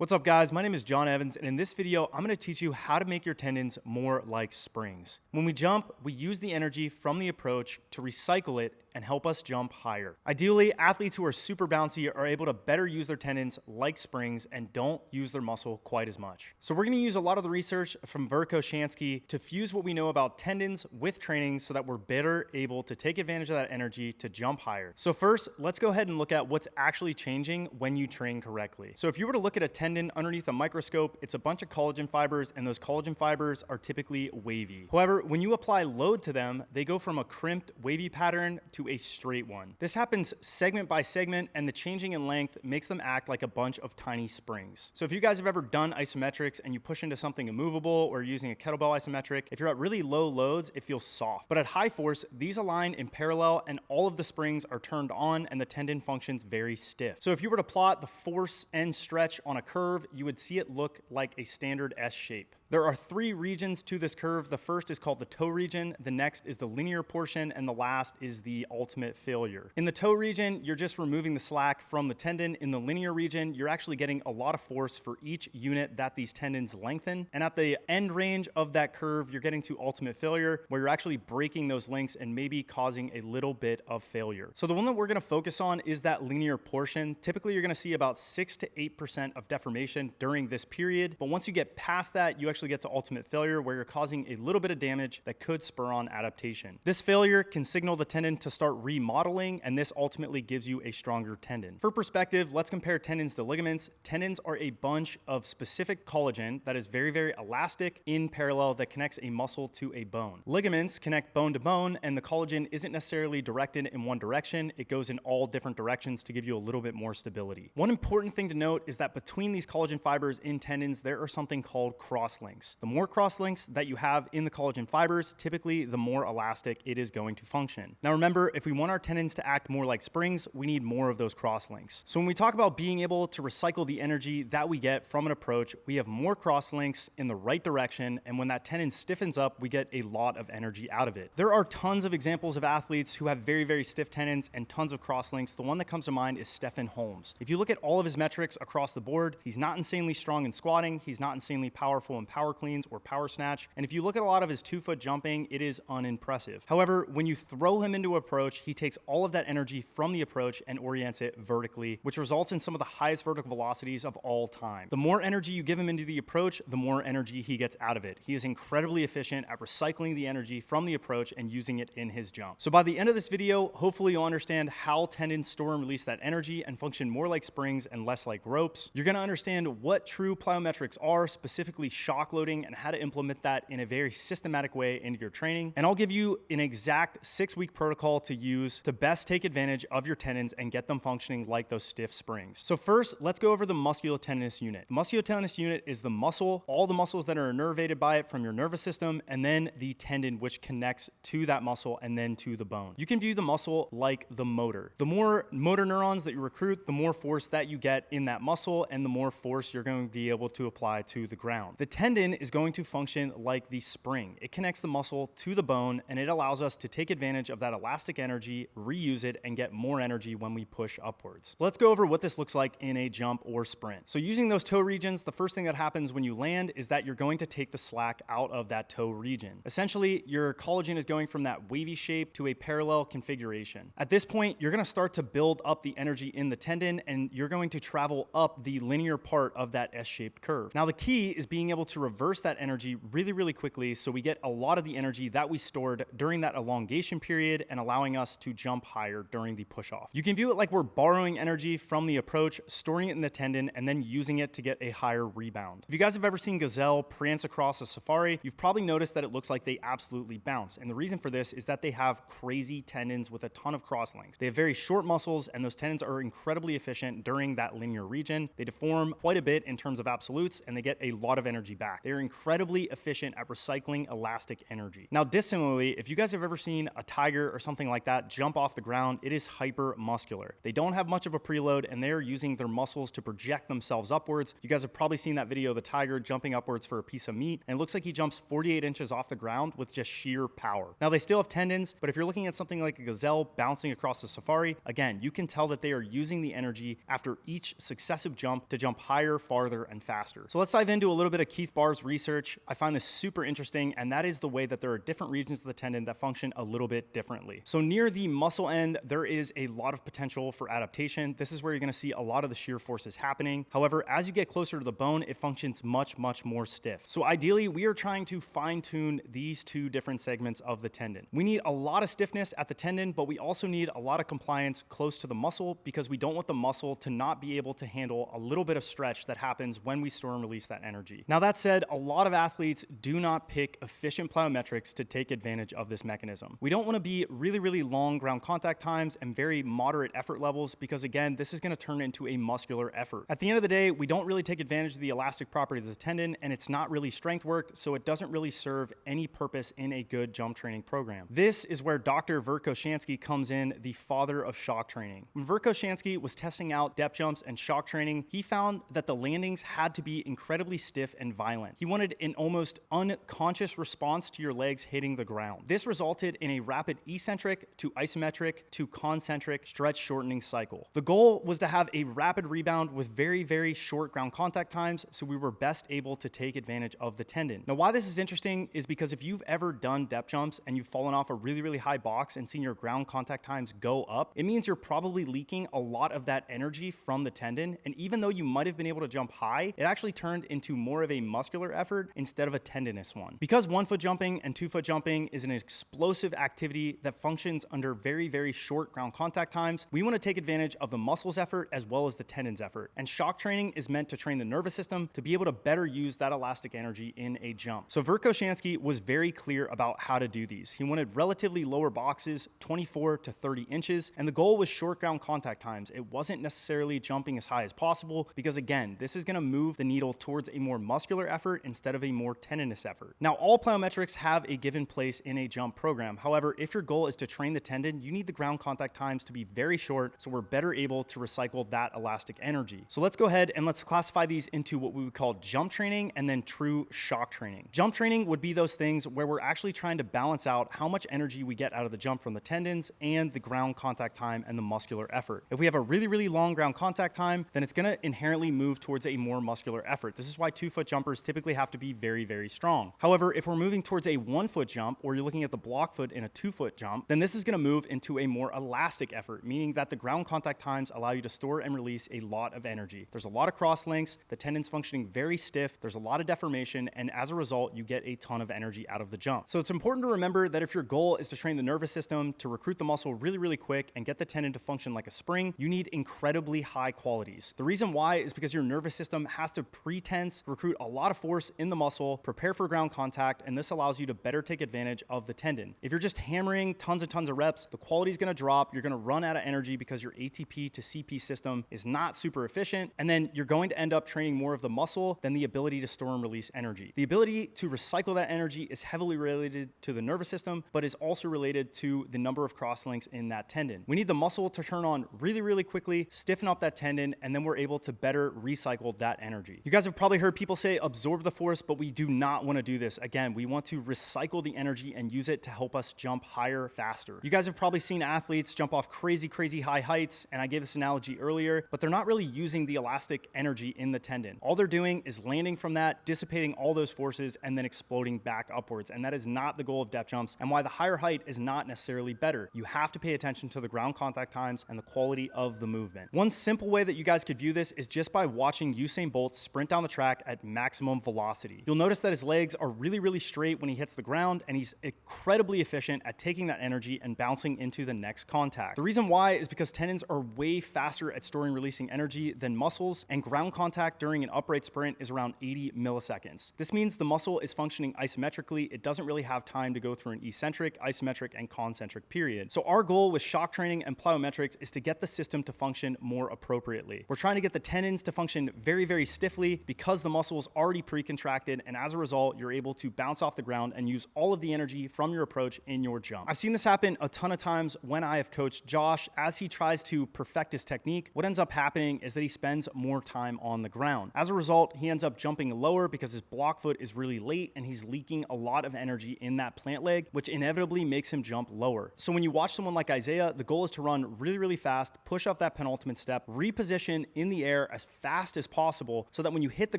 What's up guys, my name is John Evans, and in this video, I'm gonna teach you how to make your tendons more like springs. When we jump, we use the energy from the approach to recycle it and help us jump higher. Ideally, athletes who are super bouncy are able to better use their tendons like springs and don't use their muscle quite as much. So we're gonna use a lot of the research from Verkhoshansky to fuse what we know about tendons with training so that we're better able to take advantage of that energy to jump higher. So first, let's go ahead and look at what's actually changing when you train correctly. So if you were to look at a tendon underneath a microscope, it's a bunch of collagen fibers, and those collagen fibers are typically wavy. However, when you apply load to them, they go from a crimped wavy pattern to a straight one. This happens segment by segment, and the changing in length makes them act like a bunch of tiny springs. So if you guys have ever done isometrics and you push into something immovable or using a kettlebell isometric, if you're at really low loads, it feels soft. But at high force, these align in parallel and all of the springs are turned on and the tendon functions very stiff. So if you were to plot the force and stretch on a curve, you would see it look like a standard S shape. There are three regions to this curve. The first is called the toe region, the next is the linear portion, and the last is the ultimate failure. In the toe region, you're just removing the slack from the tendon. In the linear region, you're actually getting a lot of force for each unit that these tendons lengthen. And at the end range of that curve, you're getting to ultimate failure, where you're actually breaking those links and maybe causing a little bit of failure. So the one that we're gonna focus on is that linear portion. Typically, you're gonna see about 6 to 8% of deformation during this period. But once you get past that, you actually get to ultimate failure, where you're causing a little bit of damage that could spur on adaptation. This failure can signal the tendon to start remodeling, and this ultimately gives you a stronger tendon. For perspective, let's compare tendons to ligaments. Tendons are a bunch of specific collagen that is very, very elastic in parallel that connects a muscle to a bone. Ligaments connect bone to bone, and the collagen isn't necessarily directed in one direction. It goes in all different directions to give you a little bit more stability. One important thing to note is that between these collagen fibers in tendons, there are something called crosslinks. The more crosslinks that you have in the collagen fibers, typically the more elastic it is going to function. Now remember, if we want our tendons to act more like springs, we need more of those crosslinks. So when we talk about being able to recycle the energy that we get from an approach, we have more crosslinks in the right direction, and when that tendon stiffens up, we get a lot of energy out of it. There are tons of examples of athletes who have very, very stiff tendons and tons of crosslinks. The one that comes to mind is Stephen Holmes. If you look at all of his metrics across the board, he's not insanely strong in squatting, he's not insanely powerful in power cleans or power snatch, and if you look at a lot of his 2-foot jumping, it is unimpressive. However, when you throw him into approach, he takes all of that energy from the approach and orients it vertically, which results in some of the highest vertical velocities of all time. The more energy you give him into the approach, the more energy he gets out of it. He is incredibly efficient at recycling the energy from the approach and using it in his jump. So by the end of this video, hopefully you'll understand how tendons store and release that energy and function more like springs and less like ropes. You're gonna understand what true plyometrics are, specifically shock loading, and how to implement that in a very systematic way into your training. And I'll give you an exact 6-week protocol to use to best take advantage of your tendons and get them functioning like those stiff springs. So first, let's go over the musculotendinous unit. The musculotendinous unit is the muscle, all the muscles that are innervated by it from your nervous system, and then the tendon which connects to that muscle and then to the bone. You can view the muscle like the motor. The more motor neurons that you recruit, the more force that you get in that muscle, and the more force you're going to be able to apply to the ground. The tendon is going to function like the spring. It connects the muscle to the bone, and it allows us to take advantage of that elastic energy, reuse it, and get more energy when we push upwards. Let's go over what this looks like in a jump or sprint. So using those toe regions, the first thing that happens when you land is that you're going to take the slack out of that toe region. Essentially, your collagen is going from that wavy shape to a parallel configuration. At this point, you're going to start to build up the energy in the tendon, and you're going to travel up the linear part of that S-shaped curve. Now the key is being able to reverse that energy really quickly, so we get a lot of the energy that we stored during that elongation period and allowing us to jump higher during the push off. You can view it like we're borrowing energy from the approach, storing it in the tendon, and then using it to get a higher rebound. If you guys have ever seen gazelle prance across a safari, you've probably noticed that it looks like they absolutely bounce. And the reason for this is that they have crazy tendons with a ton of crosslinks. They have very short muscles, and those tendons are incredibly efficient during that linear region. They deform quite a bit in terms of absolutes, and they get a lot of energy back. track. They're incredibly efficient at recycling elastic energy. Now, dissimilarly, if you guys have ever seen a tiger or something like that jump off the ground, it is hyper muscular. They don't have much of a preload and they're using their muscles to project themselves upwards. You guys have probably seen that video of the tiger jumping upwards for a piece of meat, and it looks like he jumps 48 inches off the ground with just sheer power. Now, they still have tendons, but if you're looking at something like a gazelle bouncing across the safari, again, you can tell that they are using the energy after each successive jump to jump higher, farther, and faster. So let's dive into a little bit of Keith Barr's research. I find this super interesting, and that is the way that there are different regions of the tendon that function a little bit differently. So near the muscle end, there is a lot of potential for adaptation. This is where you're going to see a lot of the shear forces happening. However, as you get closer to the bone, it functions much more stiff. So ideally, we are trying to fine-tune these two different segments of the tendon. We need a lot of stiffness at the tendon, but we also need a lot of compliance close to the muscle because we don't want the muscle to not be able to handle a little bit of stretch that happens when we store and release that energy. Now, that said, a lot of athletes do not pick efficient plyometrics to take advantage of this mechanism. We don't want to be really long ground contact times and very moderate effort levels because, again, this is going to turn into a muscular effort. At the end of the day, we don't really take advantage of the elastic properties of the tendon, and it's not really strength work, so it doesn't really serve any purpose in a good jump training program. This is where Dr. Verkhoshansky comes in, the father of shock training. When Verkhoshansky was testing out depth jumps and shock training, he found that the landings had to be incredibly stiff and violent. He wanted an almost unconscious response to your legs hitting the ground. This resulted in a rapid eccentric to isometric to concentric stretch shortening cycle. The goal was to have a rapid rebound with very short ground contact times, so we were best able to take advantage of the tendon. Now, why this is interesting is because if you've ever done depth jumps and you've fallen off a really high box and seen your ground contact times go up, it means you're probably leaking a lot of that energy from the tendon, and even though you might have been able to jump high, it actually turned into more of a muscular effort instead of a tendinous one. Because 1 foot jumping and 2 foot jumping is an explosive activity that functions under very short ground contact times, we want to take advantage of the muscles effort as well as the tendons effort. And shock training is meant to train the nervous system to be able to better use that elastic energy in a jump. So Verkhoshansky was very clear about how to do these. He wanted relatively lower boxes, 24 to 30 inches, and the goal was short ground contact times. It wasn't necessarily jumping as high as possible because, again, this is going to move the needle towards a more muscular effort instead of a more tendinous effort. Now, all plyometrics have a given place in a jump program. However, if your goal is to train the tendon, you need the ground contact times to be very short so we're better able to recycle that elastic energy. So let's go ahead and let's classify these into what we would call jump training and then true shock training. Jump training would be those things where we're actually trying to balance out how much energy we get out of the jump from the tendons and the ground contact time and the muscular effort. If we have a really long ground contact time, then it's going to inherently move towards a more muscular effort. This is why 2 foot jumpers typically have to be very strong. However, if we're moving towards a 1 foot jump, or you're looking at the block foot in a 2 foot jump, then this is going to move into a more elastic effort, meaning that the ground contact times allow you to store and release a lot of energy. There's a lot of cross links, the tendon's functioning very stiff, there's a lot of deformation, and as a result, you get a ton of energy out of the jump. So it's important to remember that if your goal is to train the nervous system, to recruit the muscle really quick and get the tendon to function like a spring, you need incredibly high qualities. The reason why is because your nervous system has to pre-tense, recruit a lot of force in the muscle, prepare for ground contact, and this allows you to better take advantage of the tendon. If you're just hammering tons and tons of reps, the quality is going to drop, you're going to run out of energy because your ATP to CP system is not super efficient, and then you're going to end up training more of the muscle than the ability to store and release energy. The ability to recycle that energy is heavily related to the nervous system, but is also related to the number of cross links in that tendon. We need the muscle to turn on really quickly, stiffen up that tendon, and then we're able to better recycle that energy. You guys have probably heard people say absorb the force, but we do not want to do this. Again, we want to recycle the energy and use it to help us jump higher, faster. You guys have probably seen athletes jump off crazy high heights, and I gave this analogy earlier, but they're not really using the elastic energy in the tendon. All they're doing is landing from that, dissipating all those forces, and then exploding back upwards, and that is not the goal of depth jumps, and why the higher height is not necessarily better. You have to pay attention to the ground contact times and the quality of the movement. One simple way that you guys could view this is just by watching Usain Bolt sprint down the track at maximum velocity. You'll notice that his legs are really straight when he hits the ground, and he's incredibly efficient at taking that energy and bouncing into the next contact. The reason why is because tendons are way faster at storing and releasing energy than muscles, and ground contact during an upright sprint is around 80 milliseconds. This means the muscle is functioning isometrically. It doesn't really have time to go through an eccentric, isometric, and concentric period. So our goal with shock training and plyometrics is to get the system to function more appropriately. We're trying to get the tendons to function very stiffly because the muscle is already already pre-contracted, and as a result, you're able to bounce off the ground and use all of the energy from your approach in your jump. I've seen this happen a ton of times when I have coached Josh. As he tries to perfect his technique, what ends up happening is that he spends more time on the ground. As a result, he ends up jumping lower because his block foot is really late and he's leaking a lot of energy in that plant leg, which inevitably makes him jump lower. So when you watch someone like Isaiah, the goal is to run really, really fast, push off that penultimate step, reposition in the air as fast as possible so that when you hit the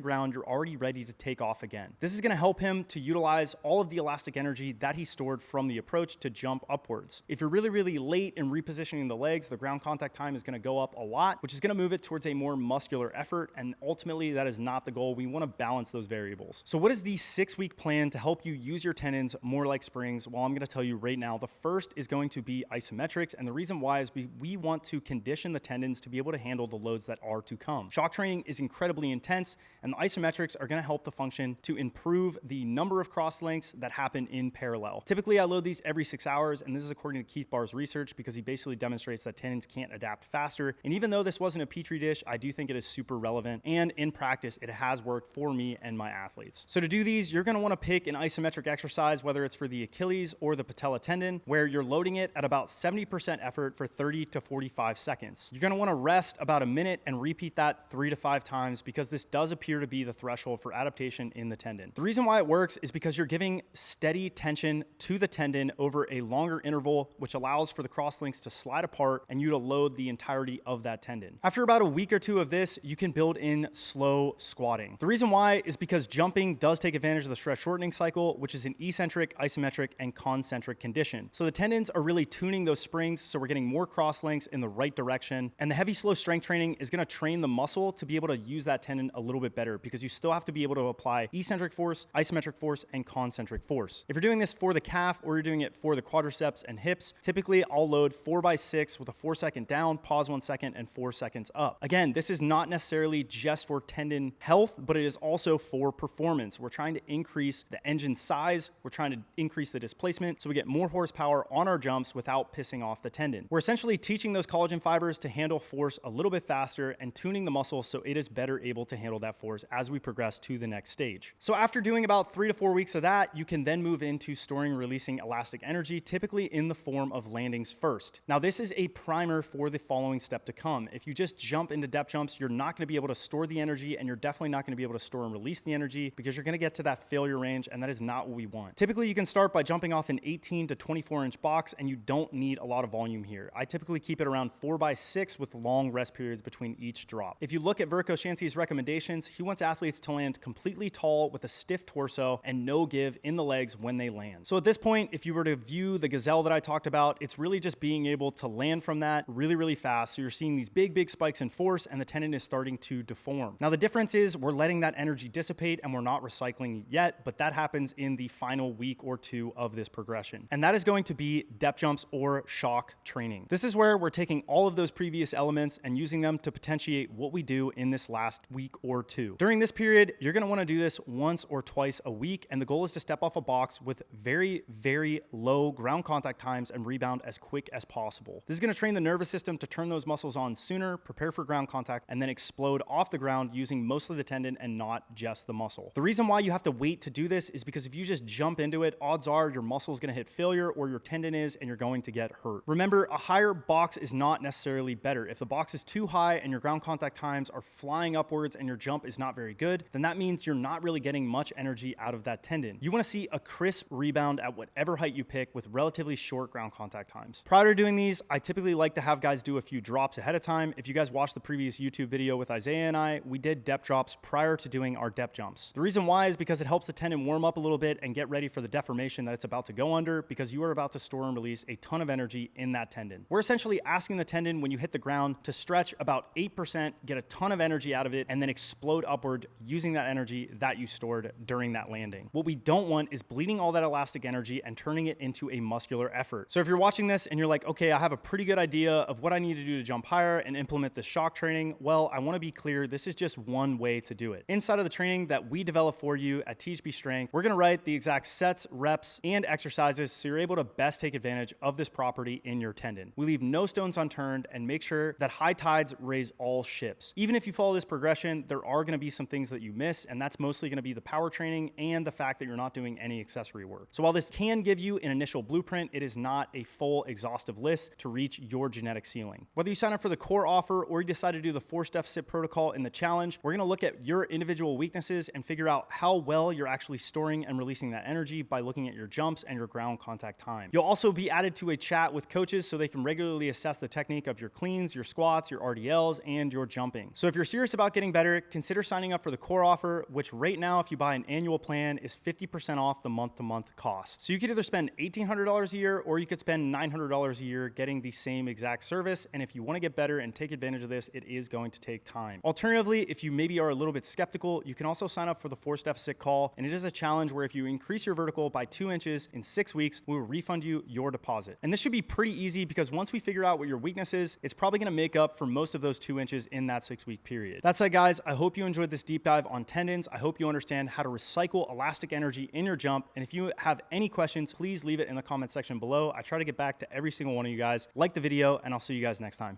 ground, you're already ready to take off again. This is going to help him to utilize all of the elastic energy that he stored from the approach to jump upwards. If you're really, really late in repositioning the legs, the ground contact time is going to go up a lot, which is going to move it towards a more muscular effort. And ultimately, that is not the goal. We want to balance those variables. So what is the 6-week plan to help you use your tendons more like springs? Well, I'm going to tell you right now. The first is going to be isometrics. And the reason why is we want to condition the tendons to be able to handle the loads that are to come. Shock training is incredibly intense, and the isometrics are going to help the function to improve the number of cross links that happen in parallel. Typically, I load these every 6 hours, and this is according to Keith Barr's research because he basically demonstrates that tendons can't adapt faster. And even though this wasn't a petri dish, I do think it is super relevant, and in practice, it has worked for me and my athletes. So to do these, you're going to want to pick an isometric exercise, whether it's for the Achilles or the patella tendon, where you're loading it at about 70% effort for 30 to 45 seconds. You're going to want to rest about a minute and repeat that 3 to 5 times because this does appear to be the threshold for adaptation in the tendon. The reason why it works is because you're giving steady tension to the tendon over a longer interval, which allows for the cross links to slide apart and you to load the entirety of that tendon. After about a week or two of this, you can build in slow squatting. The reason why is because jumping does take advantage of the stress shortening cycle, which is an eccentric, isometric, and concentric condition. So the tendons are really tuning those springs, so we're getting more cross links in the right direction. And the heavy, slow strength training is going to train the muscle to be able to use that tendon a little bit better because you still have to be able to apply eccentric force, isometric force, and concentric force. If you're doing this for the calf or you're doing it for the quadriceps and hips, typically I'll load 4x6 with a 4-second down, pause 1 second, and 4 seconds up. Again, this is not necessarily just for tendon health, but it is also for performance. We're trying to increase the engine size. We're trying to increase the displacement so we get more horsepower on our jumps without pissing off the tendon. We're essentially teaching those collagen fibers to handle force a little bit faster and tuning the muscle so it is better able to handle that force as we progress to the next stage. So after doing about 3 to 4 weeks of that, you can then move into storing and releasing elastic energy, typically in the form of landings first. Now, this is a primer for the following step to come. If you just jump into depth jumps, you're not going to be able to store the energy, and you're definitely not going to be able to store and release the energy because you're going to get to that failure range, and that is not what we want. Typically, you can start by jumping off an 18 to 24 inch box, and you don't need a lot of volume here. I typically keep it around 4x6 with long rest periods between each drop. If you look at Verko Shansi's recommendations, he wants athletes to land completely tall with a stiff torso and no give in the legs when they land. So at this point, if you were to view the gazelle that I talked about, it's really just being able to land from that really, really fast. So you're seeing these big spikes in force and the tendon is starting to deform. Now the difference is we're letting that energy dissipate and we're not recycling it yet, but that happens in the final week or two of this progression. And that is going to be depth jumps or shock training. This is where we're taking all of those previous elements and using them to potentiate what we do in this last week or two. During this period, you're going to want to do this once or twice a week, and the goal is to step off a box with very, very low ground contact times and rebound as quick as possible. This is going to train the nervous system to turn those muscles on sooner, prepare for ground contact, and then explode off the ground using mostly the tendon and not just the muscle. The reason why you have to wait to do this is because if you just jump into it, odds are your muscle is going to hit failure or your tendon is, and you're going to get hurt. Remember, a higher box is not necessarily better. If the box is too high and your ground contact times are flying upwards and your jump is not very good, then that means you're not really getting much energy out of that tendon. You want to see a crisp rebound at whatever height you pick with relatively short ground contact times. Prior to doing these, I typically like to have guys do a few drops ahead of time. If you guys watched the previous YouTube video with Isaiah and I, we did depth drops prior to doing our depth jumps. The reason why is because it helps the tendon warm up a little bit and get ready for the deformation that it's about to go under, because you are about to store and release a ton of energy in that tendon. We're essentially asking the tendon when you hit the ground to stretch about 8%, get a ton of energy out of it, and then explode upward using that energy that you stored during that landing. What we don't want is bleeding all that elastic energy and turning it into a muscular effort. So if you're watching this and you're like, okay, I have a pretty good idea of what I need to do to jump higher and implement this shock training, well, I want to be clear, this is just one way to do it. Inside of the training that we develop for you at THPStrength, we're going to write the exact sets, reps, and exercises so you're able to best take advantage of this property in your tendon. We leave no stones unturned and make sure that high tides raise all ships. Even if you follow this progression, there are going to be some things that you miss. miss, and that's mostly going to be the power training and the fact that you're not doing any accessory work. So while this can give you an initial blueprint, it is not a full exhaustive list to reach your genetic ceiling. Whether you sign up for the core offer or you decide to do the force deficit protocol in the challenge, we're going to look at your individual weaknesses and figure out how well you're actually storing and releasing that energy by looking at your jumps and your ground contact time. You'll also be added to a chat with coaches so they can regularly assess the technique of your cleans, your squats, your RDLs, and your jumping. So if you're serious about getting better, consider signing up for the core offer, which right now, if you buy an annual plan, is 50% off the month-to-month cost. So you could either spend $1,800 a year or you could spend $900 a year getting the same exact service. And if you want to get better and take advantage of this, it is going to take time. Alternatively, if you maybe are a little bit skeptical, you can also sign up for the force deficit call. And it is a challenge where if you increase your vertical by 2 inches in 6 weeks, we will refund you your deposit. And this should be pretty easy because once we figure out what your weakness is, it's probably going to make up for most of those 2 inches in that 6-week period. That said, guys, I hope you enjoyed this deep dive on tendons. I hope you understand how to recycle elastic energy in your jump. And if you have any questions, please leave it in the comment section below. I try to get back to every single one of you guys. Like the video, and I'll see you guys next time.